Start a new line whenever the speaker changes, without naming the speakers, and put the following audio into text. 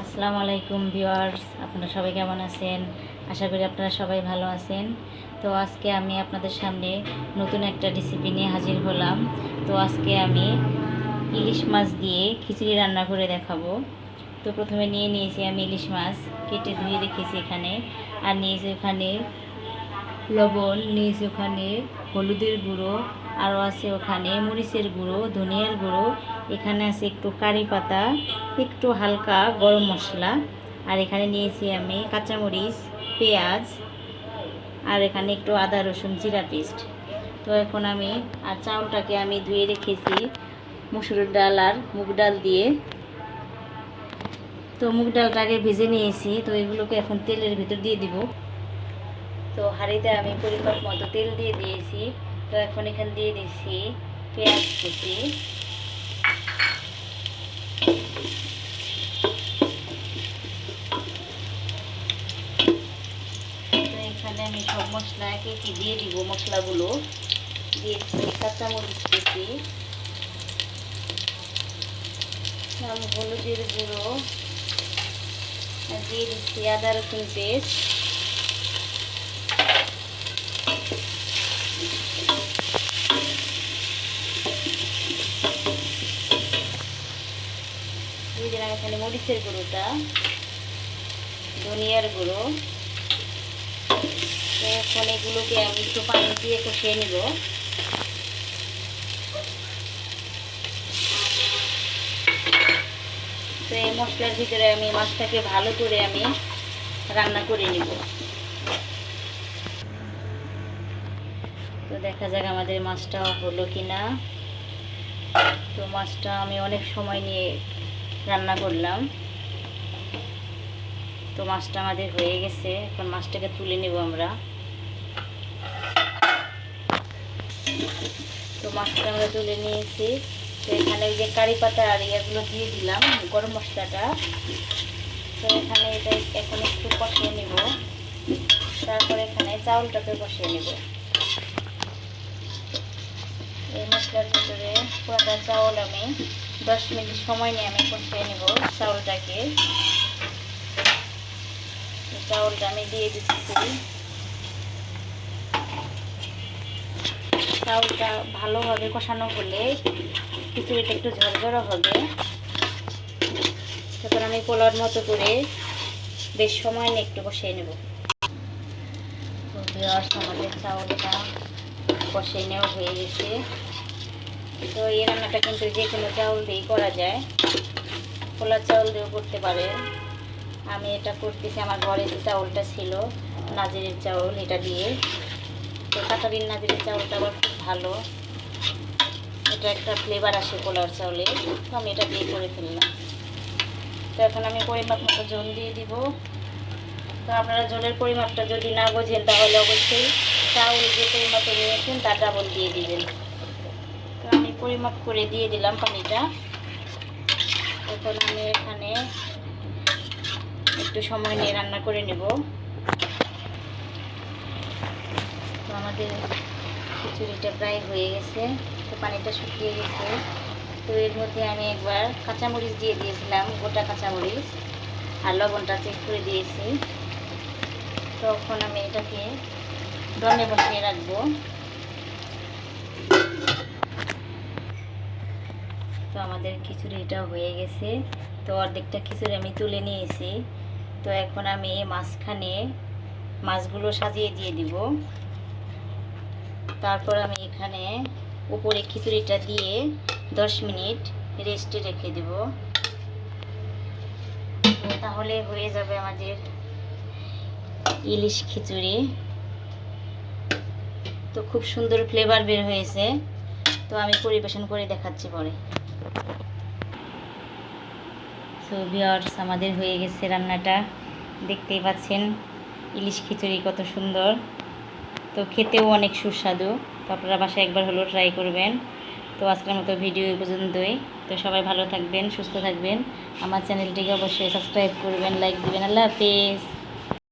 আসসালামু আলাইকুম ভিউয়ার্স, আপনারা সবাই কেমন আছেন? আশা করি আপনারা সবাই ভালো আছেন। তো আজকে আমি আপনাদের সামনে নতুন একটা রেসিপি নিয়ে হাজির হলাম। তো আজকে আমি ইলিশ মাছ দিয়ে খিচুড়ি রান্না করে দেখাবো। তো প্রথমে নিয়ে নিয়েছি আমি ইলিশ মাছ, কেটে ধুয়ে রেখেছি এখানে। আর নিয়েছি ওখানে লবণ, নিয়েছি ওখানে হলুদের গুঁড়ো, আরও আছে ওখানে মরিচের গুঁড়ো, ধনিয়ার গুঁড়ো, এখানে আছে একটু কারি পাতা, একটু হালকা গরম মশলা, আর এখানে নিয়েছি আমি কাঁচামরিচ, পেঁয়াজ, আর এখানে একটু আদা রসুন জিরা পেস্ট। তো এখন আমি চাউলটাকে আমি ধুয়ে রেখেছি মসুরের ডাল আর মুগ ডাল দিয়ে। তো মুগ ডালটাকে ভেজে নিয়েছি, তো এগুলোকে এখন তেলের ভিতর দিয়ে দিব। তো হাঁড়িতে আমি পরিমাপ মতো তেল দিয়ে দিয়েছি। তো এখন এখানে দিয়ে দিচ্ছি পেঁয়াজ কুচি, তো এখানে আমি সব মশলা কেটে দিয়ে দিব। মশলাগুলো দিয়েছি কাঁচামরিচ কুচি, হলুদের গুঁড়ো, আর দিয়ে দিচ্ছি আদা রসুন পেস্ট, দিয়ে দিলাম এখানে মরিচের গুঁড়োটা, ধনিয়ার গুঁড়ো। তো এখন এগুলোকে আমি একটু পানি দিয়ে কষিয়ে নেব। তো এই মশলার ভিতরে আমি মাছটাকে ভালো করে আমি রান্না করে নেব। তো দেখা যাক আমাদের মাছটা হলো কিনা। তো মাছটা আমি অনেক সময় নিয়ে রান্না করলাম। তো মাছটা আমাদের হয়ে গেছে, এখন মাছটাকে তুলে নেব আমরা। তো মাছটা আমরা তুলে নিয়েছি। তো এখানে ওই যে কারি পাতা আর ইয়েগুলো দিয়ে দিলাম, গরম মশলাটা। তো এখানে এটা এখন একটু কষিয়ে নেব, তারপরে এখানে চাউলটাকে কষিয়ে নেব। এই মশলার ভিতরে পুরোটা চাউল আমি 10 মিনিট সময় নিয়ে আমি কষিয়ে নেব চাউলটাকে। চাউলটা আমি দিয়ে দিচ্ছি। চাউলটা ভালোভাবে কষানো হলে খিচুড়িটা একটু ঝরঝরা হবে। তখন আমি পোলাওর মতো করে বেশ সময় নিয়ে একটু কষিয়ে নেব। তো আমাদের চাউলটা কষিয়ে নেওয়া হয়ে গেছে। তো এই রান্নাটা কিন্তু যে কোনো চাউল দিয়েই করা যায়, পোলার চাউল দিয়েও করতে পারে। আমি এটা করতেছি আমার ঘরে যে চাউলটা ছিল নাজিরের চাউল, এটা দিয়ে। তো কাটারির নাজিরের চাউলটা আবার খুব ভালো, এটা একটা ফ্লেভার আসে পোলার চাউলে। তো আমি এটা দিয়ে করে ফেললাম। তো এখন আমি পরিমাপ মতো জল দিয়ে দিব। তো আপনারা জলের পরিমাপটা যদি না বোঝেন তাহলে অবশ্যই চাউল যে পরিমাপে নিয়েছেন তার ডাবল দিয়ে দিবেন। তো আমি পরিমাপ করে দিয়ে দিলাম পানিটা। এখন আমি এখানে একটু সময় নিয়ে রান্না করে নেব। তো আমাদের খিচুড়িটা প্রায় হয়ে গেছে, তো পানিটা শুকিয়ে গেছে। তো এর মধ্যে আমি একবার কাঁচামরিচ দিয়ে দিয়েছিলাম, গোটা কাঁচামরিচ, আর লবণটা চেক করে দিয়েছি। তখন আমি এটাকে দমে বসিয়ে রাখবো। তো আমাদের খিচুড়িটা হয়ে গেছে। তো অর্ধেকটা খিচুড়ি আমি তুলে নিয়েছি। তো এখন আমি মাঝখানে মাছগুলো সাজিয়ে দিয়ে দিব। তারপর আমি এখানে উপরে খিচুড়িটা দিয়ে 10 মিনিট রেস্টে রেখে দেব। তাহলে হয়ে যাবে আমাদের ইলিশ খিচুড়ি। তো খুব সুন্দর ফ্লেভার বের হয়েছে। তো আমি পরিবেশন করে দেখাচ্ছি পরে। সো ভিউয়ার্স, আমাদের হয়ে গেছে রান্নাটা, দেখতেই পাচ্ছেন ইলিশ খিচুড়ি কত সুন্দর। তো খেতেও অনেক সুস্বাদু। তো আপনারা বাসায় একবার হলেও ট্রাই করবেন। তো আজকের মতো ভিডিও এই পর্যন্তই। তো সবাই ভালো থাকবেন, সুস্থ থাকবেন। আমার চ্যানেলটিকে অবশ্যই সাবস্ক্রাইব করবেন, লাইক দিবেন। আল্লাহ হাফেজ।